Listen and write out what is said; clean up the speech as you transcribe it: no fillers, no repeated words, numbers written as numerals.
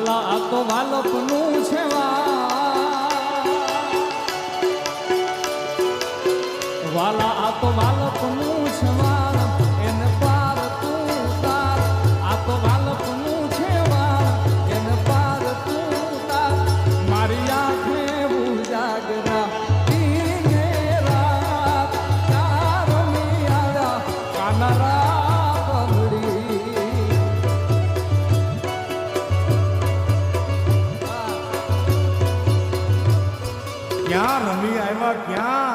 વાલા આ તો વાલપનું છે વાલા આ તો વાલપનું છે એને પાર તું તાર આ તો વાલપનું છે એને પાર તું તાર મારી આંખે ઉજાગરા રાત તારની આડા કાનરા ક્યાં રમી આવ્યા ક્યાં